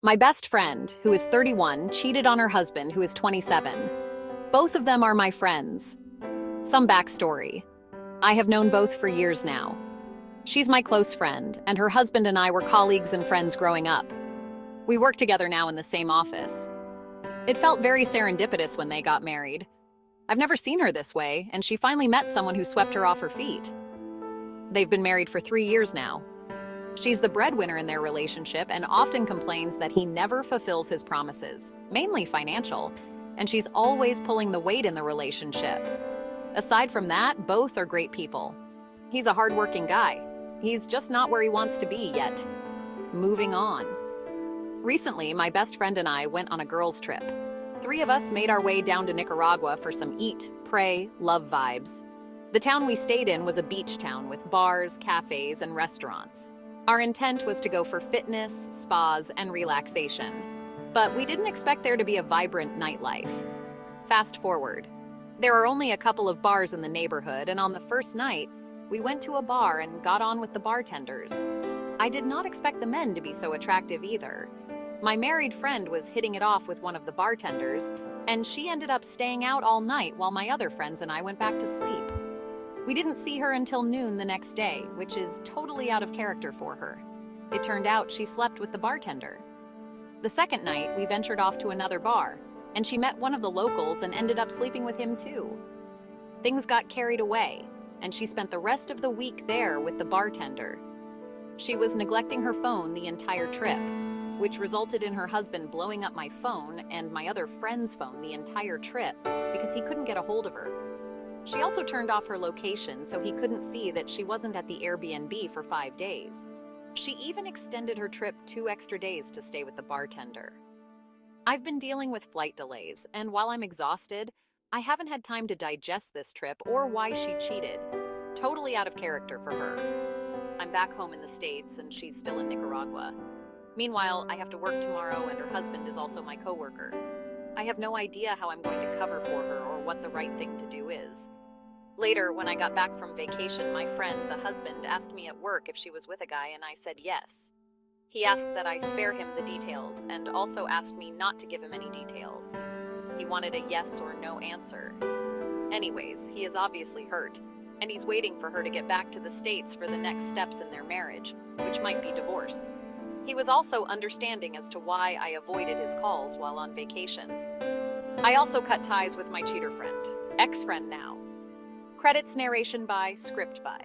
My best friend, who is 31, cheated on her husband, who is 27. Both of them are my friends. Some backstory. I have known both for years now. She's my close friend, and her husband and I were colleagues and friends growing up. We work together now in the same office. It felt very serendipitous when they got married. I've never seen her this way, and she finally met someone who swept her off her feet. They've been married for 3 years now. She's the breadwinner in their relationship and often complains that he never fulfills his promises, mainly financial, and she's always pulling the weight in the relationship. Aside from that, both are great people. He's a hardworking guy. He's just not where he wants to be yet. Moving on. Recently, my best friend and I went on a girls' trip. 3 of us made our way down to Nicaragua for some eat, pray, love vibes. The town we stayed in was a beach town with bars, cafes, and restaurants. Our intent was to go for fitness, spas, and relaxation. But we didn't expect there to be a vibrant nightlife. Fast forward. There are only a couple of bars in the neighborhood, and on the first night, we went to a bar and got on with the bartenders. I did not expect the men to be so attractive either. My married friend was hitting it off with one of the bartenders, and she ended up staying out all night while my other friends and I went back to sleep. We didn't see her until noon the next day, which is totally out of character for her. It turned out she slept with the bartender. The second night, we ventured off to another bar, and she met one of the locals and ended up sleeping with him too. Things got carried away, and she spent the rest of the week there with the bartender. She was neglecting her phone the entire trip, which resulted in her husband blowing up my phone and my other friend's phone the entire trip because he couldn't get a hold of her. She also turned off her location so he couldn't see that she wasn't at the Airbnb for 5 days. She even extended her trip 2 extra days to stay with the bartender. I've been dealing with flight delays, and while I'm exhausted, I haven't had time to digest this trip or why she cheated. Totally out of character for her. I'm back home in the States, and she's still in Nicaragua. Meanwhile, I have to work tomorrow, and her husband is also my coworker. I have no idea how I'm going to cover for her or what the right thing to do is. Later, when I got back from vacation, my friend, the husband, asked me at work if she was with a guy, and I said yes. He asked that I spare him the details, and also asked me not to give him any details. He wanted a yes or no answer. Anyways, he is obviously hurt, and he's waiting for her to get back to the States for the next steps in their marriage, which might be divorce. He was also understanding as to why I avoided his calls while on vacation. I also cut ties with my cheater friend, ex-friend now. Credits narration by, script by.